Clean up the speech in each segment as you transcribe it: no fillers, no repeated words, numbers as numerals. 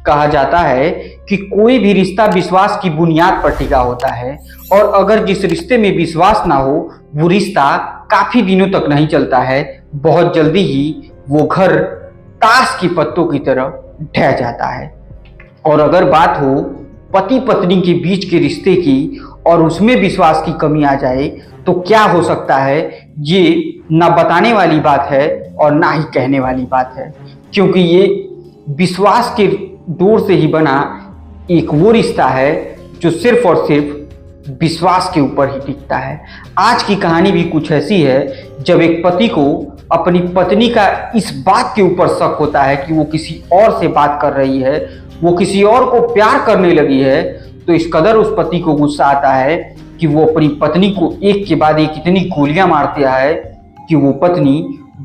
कहा जाता है कि कोई भी रिश्ता विश्वास की बुनियाद पर टिका होता है और अगर जिस रिश्ते में विश्वास ना हो वो रिश्ता काफी दिनों तक नहीं चलता है। बहुत जल्दी ही वो घर ताश की पत्तों की तरह ढह जाता है। और अगर बात हो पति पत्नी के बीच के रिश्ते की और उसमें विश्वास की कमी आ जाए तो क्या हो सकता है, ये ना बताने वाली बात है और ना ही कहने वाली बात है, क्योंकि ये विश्वास के डोर से ही बना एक वो रिश्ता है जो सिर्फ और सिर्फ विश्वास के ऊपर ही टिकता है। आज की कहानी भी कुछ ऐसी है जब एक पति को अपनी पत्नी का इस बात के ऊपर शक होता है कि वो किसी और से बात कर रही है, वो किसी और को प्यार करने लगी है, तो इस कदर उस पति को गुस्सा आता है कि वो अपनी पत्नी को एक के बाद एक इतनी गोलियां मारता है कि वो पत्नी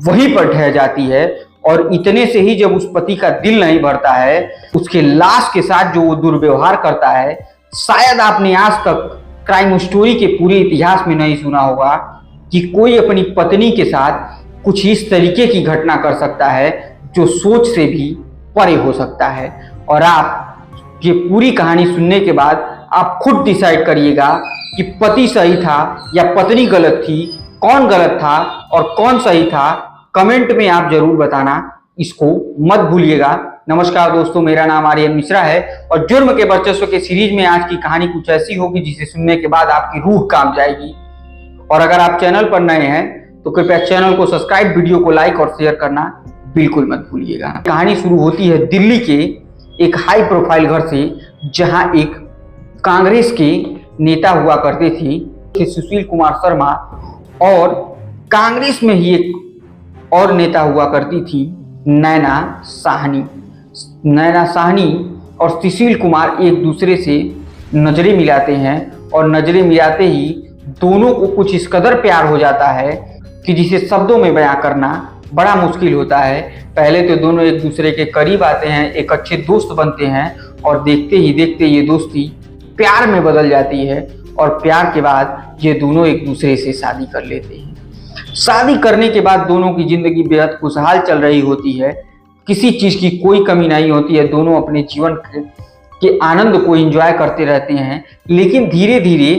वहीं पर ढह जाती है। और इतने से ही जब उस पति का दिल नहीं भरता है, उसके लाश के साथ जो वो दुर्व्यवहार करता है, शायद आपने आज तक क्राइम स्टोरी के पूरे इतिहास में नहीं सुना होगा कि कोई अपनी पत्नी के साथ कुछ इस तरीके की घटना कर सकता है जो सोच से भी परे हो सकता है। और आप ये पूरी कहानी सुनने के बाद आप खुद डिसाइड करिएगा कि पति सही था या पत्नी गलत थी, कौन गलत था और कौन सही था। कमेंट में आप जरूर बताना, इसको मत भूलिएगा। नमस्कार दोस्तों, मेरा नाम आर्यन मिश्रा है और जुर्म के वर्चस्व के सीरीज में आज की कहानी कुछ ऐसी होगी जिसे सुनने के बाद आपकी रूह कांप जाएगी। और अगर आप चैनल पर नए हैं तो कृपया चैनल को सब्सक्राइब, वीडियो को लाइक और शेयर करना बिल्कुल मत भूलिएगा। कहानी शुरू होती है दिल्ली के एक हाई प्रोफाइल घर से, जहां एक कांग्रेस के नेता हुआ करते थे सुशील कुमार शर्मा, और कांग्रेस में ही एक और नेता हुआ करती थी नैना साहनी। नैना साहनी और सुशील कुमार एक दूसरे से नजरें मिलाते हैं और नजरें मिलाते ही दोनों को कुछ इस कदर प्यार हो जाता है कि जिसे शब्दों में बयां करना बड़ा मुश्किल होता है। पहले तो दोनों एक दूसरे के करीब आते हैं, एक अच्छे दोस्त बनते हैं और देखते ही देखते ये दोस्ती प्यार में बदल जाती है और प्यार के बाद ये दोनों एक दूसरे से शादी कर लेते हैं। शादी करने के बाद दोनों की जिंदगी बेहद खुशहाल चल रही होती है, किसी चीज की कोई कमी नहीं होती है। दोनों अपने जीवन के आनंद को एंजॉय करते रहते हैं। लेकिन धीरे धीरे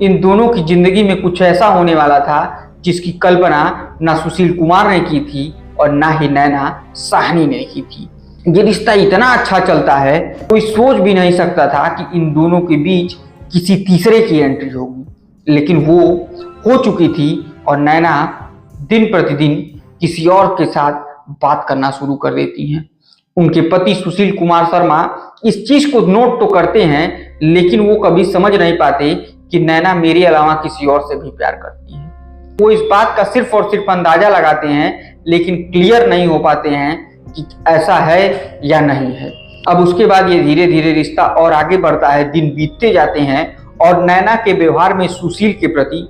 इन दोनों की जिंदगी में कुछ ऐसा होने वाला था जिसकी कल्पना ना सुशील कुमार ने की थी और ना ही नैना साहनी ने की थी। ये रिश्ता इतना अच्छा चलता है, कोई सोच भी नहीं सकता था कि इन दोनों के बीच किसी तीसरे की एंट्री होगी, लेकिन वो हो चुकी थी और नैना दिन प्रतिदिन किसी और के साथ बात करना शुरू कर देती हैं। उनके पति सुशील कुमार शर्मा इस चीज को नोट तो करते हैं, लेकिन वो कभी समझ नहीं पाते कि नैना मेरे अलावा किसी और से भी प्यार करती है। वो इस बात का सिर्फ और सिर्फ अंदाजा लगाते हैं, लेकिन क्लियर नहीं हो पाते हैं कि ऐसा है या नहीं है। अब उसके बाद ये धीरे धीरे रिश्ता और आगे बढ़ता है, दिन बीतते जाते हैं और नैना के व्यवहार में सुशील के प्रति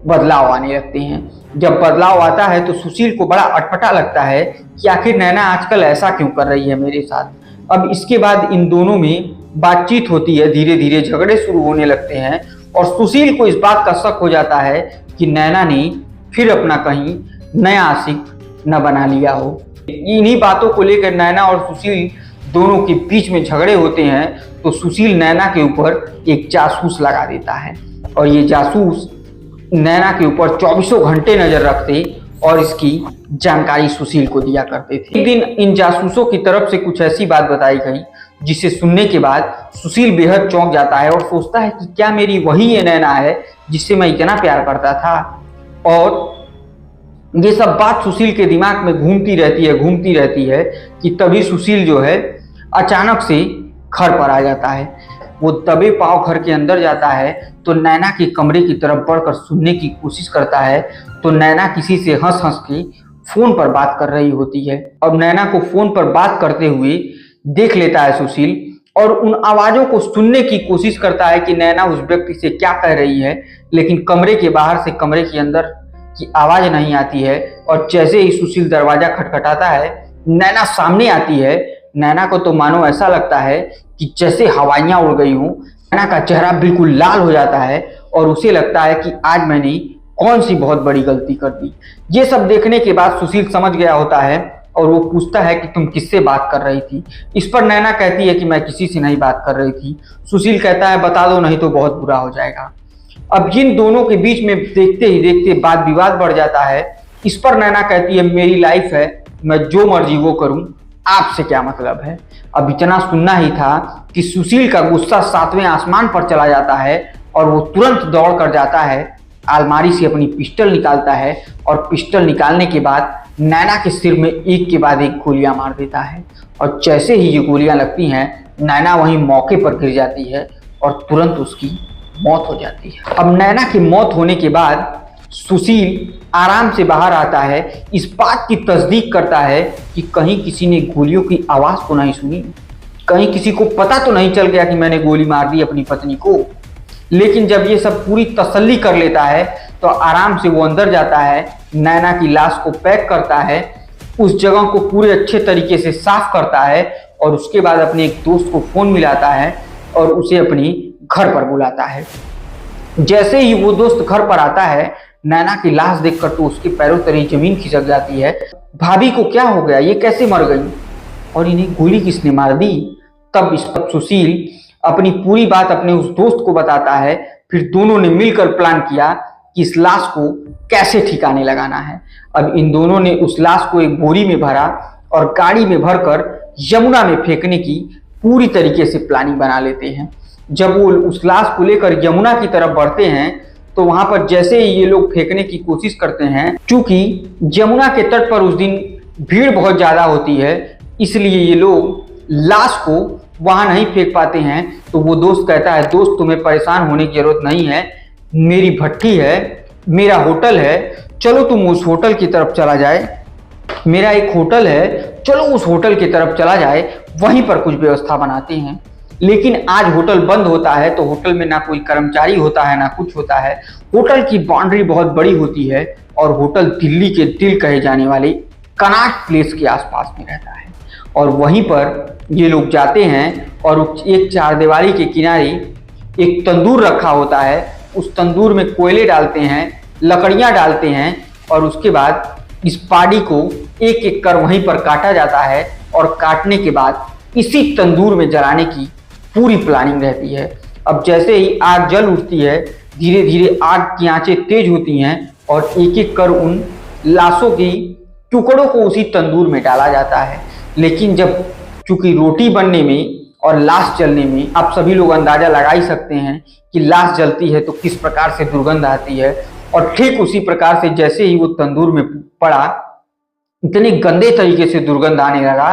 बदलाव आने लगते हैं। जब बदलाव आता है तो सुशील को बड़ा अटपटा लगता है कि आखिर नैना आजकल ऐसा क्यों कर रही है मेरे साथ। अब इसके बाद इन दोनों में बातचीत होती है, धीरे धीरे झगड़े शुरू होने लगते हैं और सुशील को इस बात का शक हो जाता है कि नैना ने फिर अपना कहीं नया आशिक न बना लिया हो। इन्हीं बातों को लेकर नैना और सुशील दोनों के बीच में झगड़े होते हैं तो सुशील नैना के ऊपर एक जासूस लगा देता है और ये जासूस नैना के ऊपर 24 घंटे नजर रखते और इसकी जानकारी सुशील को दिया करते थे। एक दिन इन जासूसों की तरफ से कुछ ऐसी बात बताई गई जिसे सुनने के बाद सुशील बेहद चौंक जाता है और सोचता है कि क्या मेरी वही ये नैना है जिससे मैं इतना प्यार करता था। और ये सब बात सुशील के दिमाग में घूमती रहती है कि तभी सुशील जो है अचानक से घर पर आ जाता है। वो दबे पांव घर के अंदर जाता है तो नैना के कमरे की तरफ बढ़कर सुनने की कोशिश करता है तो नैना किसी से हंस हंस के फोन पर बात कर रही होती है। अब नैना को फोन पर बात करते हुए देख लेता है सुशील और उन आवाजों को सुनने की कोशिश करता है कि नैना उस व्यक्ति से क्या कह रही है, लेकिन कमरे के बाहर से कमरे के अंदर की आवाज नहीं आती है। और जैसे ही सुशील दरवाजा खटखटाता है, नैना सामने आती है। नैना को तो मानो ऐसा लगता है कि जैसे हवाइयां उड़ गई हूं। नैना का चेहरा बिल्कुल लाल हो जाता है और उसे लगता है कि आज मैंने कौन सी बहुत बड़ी गलती कर दी। ये सब देखने के बाद सुशील समझ गया होता है और वो पूछता है कि तुम किससे बात कर रही थी। इस पर नैना कहती है कि मैं किसी से नहीं बात कर रही थी। सुशील कहता है बता दो नहीं तो बहुत बुरा हो जाएगा। अब इन दोनों के बीच में देखते ही देखते वाद विवाद बढ़ जाता है। इस पर नैना कहती है मेरी लाइफ है, मैं जो मर्जी वो करूं, आपसे क्या मतलब है। अब इतना सुनना ही था कि सुशील का गुस्सा 7वें आसमान पर चला जाता है और वो तुरंत दौड़ कर जाता है, अलमारी से अपनी पिस्टल निकालता है और पिस्टल निकालने के बाद नैना के सिर में एक के बाद एक गोलियां मार देता है। और जैसे ही ये गोलियां लगती हैं नैना वहीं मौके पर गिर जाती है और तुरंत उसकी मौत हो जाती है। अब नैना की मौत होने के बाद सुशील आराम से बाहर आता है, इस बात की तस्दीक करता है कि कहीं किसी ने गोलियों की आवाज़ तो नहीं सुनी, कहीं किसी को पता तो नहीं चल गया कि मैंने गोली मार दी अपनी पत्नी को। लेकिन जब ये सब पूरी तसल्ली कर लेता है तो आराम से वो अंदर जाता है, नैना की लाश को पैक करता है, उस जगह को पूरे अच्छे तरीके से साफ करता है और उसके बाद अपने एक दोस्त को फ़ोन मिलाता है और उसे अपनी घर पर बुलाता है। जैसे ही वो दोस्त घर पर आता है नैना की लाश देखकर तो उसके पैरों तले जमीन खिसक जाती है। भाभी को क्या हो गया, ये कैसे मर गई और इन्हें गोली किसने मार दी। तब इस पर सुशील अपनी पूरी बात अपने उस दोस्त को बताता है। फिर दोनों ने मिलकर प्लान किया कि इस लाश को कैसे ठिकाने लगाना है। अब इन दोनों ने उस लाश को एक बोरी में भरा और गाड़ी में भरकर यमुना में फेंकने की पूरी तरीके से प्लानिंग बना लेते हैं। जब वो उस लाश को लेकर यमुना की तरफ बढ़ते हैं तो वहां पर जैसे ही ये लोग फेंकने की कोशिश करते हैं, चूंकि यमुना के तट पर उस दिन भीड़ बहुत ज्यादा होती है इसलिए ये लोग लाश को वहां नहीं फेंक पाते हैं। तो वो दोस्त कहता है दोस्त तुम्हें परेशान होने की जरूरत नहीं है, मेरी भट्टी है, मेरा होटल है, चलो तुम उस होटल की तरफ चला जाए, मेरा एक होटल है, चलो उस होटल की तरफ चला जाए, वहीं पर कुछ व्यवस्था बनाते हैं। लेकिन आज होटल बंद होता है तो होटल में ना कोई कर्मचारी होता है ना कुछ होता है। होटल की बाउंड्री बहुत बड़ी होती है और होटल दिल्ली के दिल कहे जाने वाले कनॉट प्लेस के आसपास में रहता है। और वहीं पर ये लोग जाते हैं और एक चारदीवारी के किनारे एक तंदूर रखा होता है, उस तंदूर में कोयले डालते हैं, लकड़ियाँ डालते हैं और उसके बाद इस पाड़ी को एक एक कर वहीं पर काटा जाता है और काटने के बाद इसी तंदूर में जलाने की पूरी प्लानिंग रहती है। अब जैसे ही आग जल उठती है धीरे धीरे आग की आंचें तेज होती हैं और एक एक कर उन लाशों की टुकड़ों को उसी तंदूर में डाला जाता है। लेकिन जब चूंकि रोटी बनने में और लाश जलने में आप सभी लोग अंदाजा लगा ही सकते हैं कि लाश जलती है तो किस प्रकार से दुर्गंध आती है। और ठीक उसी प्रकार से जैसे ही वो तंदूर में पड़ा इतने गंदे तरीके से दुर्गंध आने लगा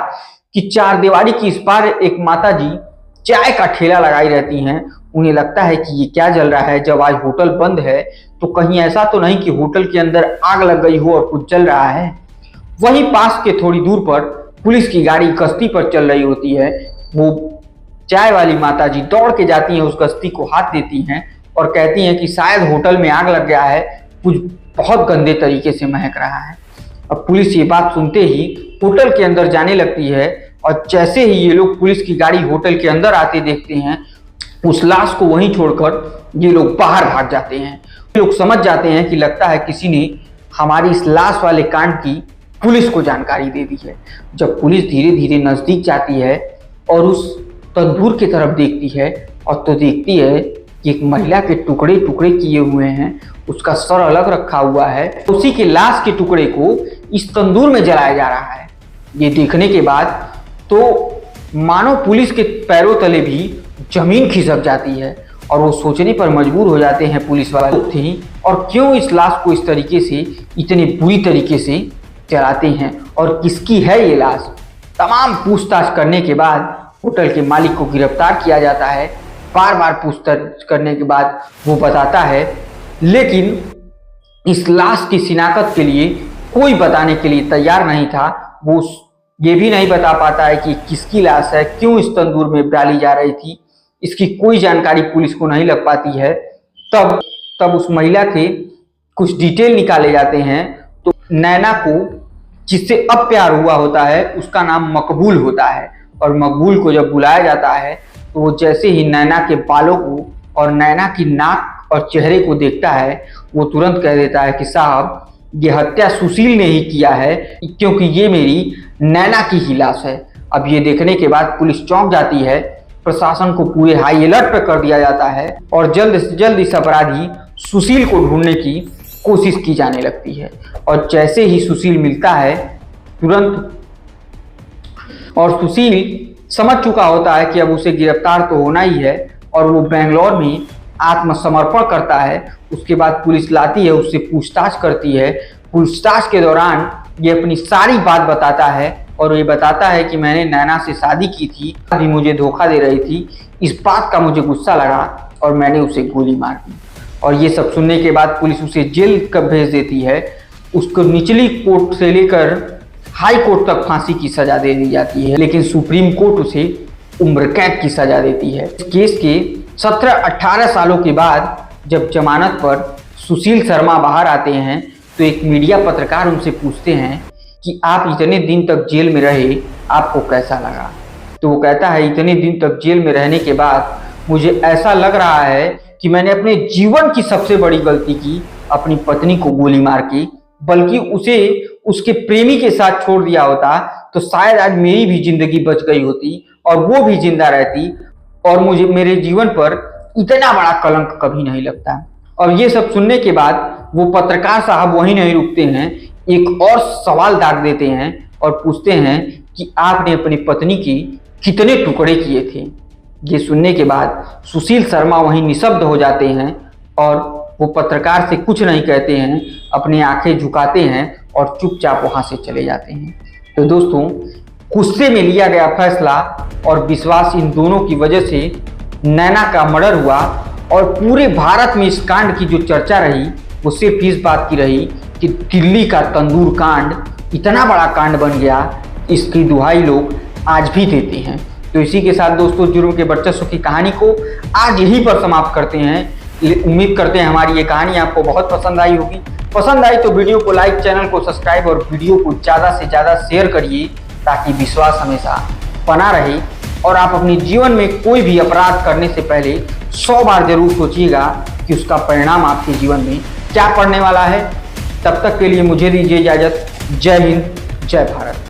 कि चारदीवारी की इस पार एक माता जी चाय का ठेला लगाई रहती हैं। उन्हें लगता है कि ये क्या जल रहा है, जब आज होटल बंद है तो कहीं ऐसा तो नहीं कि होटल के अंदर आग लग गई हो और कुछ जल रहा है। वहीं पास के थोड़ी दूर पर पुलिस की गाड़ी गश्ती पर चल रही होती है। वो चाय वाली माता जी दौड़ के जाती हैं, उस गश्ती को हाथ देती हैं और कहती हैं कि शायद होटल में आग लग गया है, कुछ बहुत गंदे तरीके से महक रहा है। अब पुलिस ये बात सुनते ही होटल के अंदर जाने लगती है और जैसे ही ये लोग पुलिस की गाड़ी होटल के अंदर आते देखते हैं उस लाश को वहीं छोड़कर ये लोग बाहर भाग जाते हैं। ये लोग समझ जाते हैं कि लगता है किसी ने हमारी इस लाश वाले कांड की पुलिस को जानकारी दे दी है। जब पुलिस धीरे धीरे नजदीक जाती है और उस तंदूर की तरफ देखती है और तो देखती है कि एक महिला के टुकड़े टुकड़े किए हुए हैं, उसका सर अलग रखा हुआ है, उसी के लाश के टुकड़े को इस तंदूर में जलाया जा रहा है। ये देखने के बाद तो मानो पुलिस के पैरों तले भी जमीन खिसक जाती है और वो सोचने पर मजबूर हो जाते हैं पुलिस वाले थे और क्यों इस लाश को इस तरीके से इतने बुरी तरीके से जलाते हैं और किसकी है ये लाश। तमाम पूछताछ करने के बाद होटल के मालिक को गिरफ्तार किया जाता है। बार बार पूछताछ करने के बाद वो बताता है, लेकिन इस लाश की शिनाख्त के लिए कोई बताने के लिए तैयार नहीं था। वो ये भी नहीं बता पाता है कि किसकी लाश है, क्यों इस तंदूर में डाली जा रही थी, इसकी कोई जानकारी पुलिस को नहीं लग पाती है। तब उस महिला के कुछ डिटेल निकाले जाते हैं तो नैना को जिससे अब प्यार हुआ होता है उसका नाम मकबूल होता है और मकबूल को जब बुलाया जाता है तो वो जैसे ही नैना के बालों को और नैना की नाक और चेहरे को देखता है वो तुरंत कह देता है कि साहब ये हत्या सुशील ने ही किया है, क्योंकि ये मेरी नैना की ही लाश है। अब ये देखने के बाद पुलिस चौंक जाती है, प्रशासन को पूरे हाई अलर्ट पर कर दिया जाता है और जल्द से जल्द इस अपराधी सुशील को ढूंढने की कोशिश की जाने लगती है। और जैसे ही सुशील मिलता है तुरंत, और सुशील समझ चुका होता है कि अब उसे गिरफ्तार तो होना ही है, और वो बेंगलोर में आत्मसमर्पण करता है। उसके बाद पुलिस लाती है, उससे पूछताछ करती है। पूछताछ के दौरान ये अपनी सारी बात बताता है और ये बताता है कि मैंने नैना से शादी की थी, अभी मुझे धोखा दे रही थी, इस बात का मुझे गुस्सा लगा और मैंने उसे गोली मार दी। और ये सब सुनने के बाद पुलिस उसे जेल कब भेज देती है। उसको निचली कोर्ट से लेकर हाई कोर्ट तक फांसी की सजा दे दी जाती है, लेकिन सुप्रीम कोर्ट उसे उम्र कैद की सजा देती है। इस केस के 17-18 सालों के बाद जब जमानत पर सुशील शर्मा बाहर आते हैं तो एक मीडिया पत्रकार उनसे पूछते हैं कि आप इतने दिन तक जेल में रहे, आपको कैसा लगा? तो वो कहता है, इतने दिन तक जेल में रहने के बाद मुझे ऐसा लग रहा है कि मैंने अपने जीवन की सबसे बड़ी गलती की, अपनी पत्नी को गोली मार के। बल्कि उसे उसके प्रेमी के साथ छोड़ दिया होता तो शायद आज मेरी भी जिंदगी बच गई होती और वो भी जिंदा रहती और मुझे मेरे जीवन पर इतना बड़ा कलंक कभी नहीं लगता। और ये सब सुनने के बाद वो पत्रकार साहब वहीं नहीं रुकते हैं, एक और सवाल दाग देते हैं और पूछते हैं कि आपने अपनी पत्नी के कितने टुकड़े किए थे? ये सुनने के बाद सुशील शर्मा वहीं निशब्द हो जाते हैं और वो पत्रकार से कुछ नहीं कहते हैं, अपनी आंखें झुकाते हैं और चुपचाप वहां से चले जाते हैं। तो दोस्तों, गुस्से में लिया गया फैसला और विश्वास, इन दोनों की वजह से नैना का मर्डर हुआ और पूरे भारत में इस कांड की जो चर्चा रही वो सिर्फ इस बात की रही कि दिल्ली का तंदूर कांड इतना बड़ा कांड बन गया, इसकी दुहाई लोग आज भी देते हैं। तो इसी के साथ दोस्तों, जुर्म के वर्चस्व की कहानी को आज यहीं पर समाप्त करते हैं। उम्मीद करते हैं हमारी ये कहानी आपको बहुत पसंद आई होगी। पसंद आई तो वीडियो को लाइक, चैनल को सब्सक्राइब और वीडियो को ज़्यादा से ज़्यादा शेयर करिए, ताकि विश्वास हमेशा बना रहे और आप अपने जीवन में कोई भी अपराध करने से पहले 100 बार जरूर सोचिएगा कि उसका परिणाम आपके जीवन में क्या पड़ने वाला है। तब तक के लिए मुझे दीजिए इजाज़त। जय हिंद, जय भारत।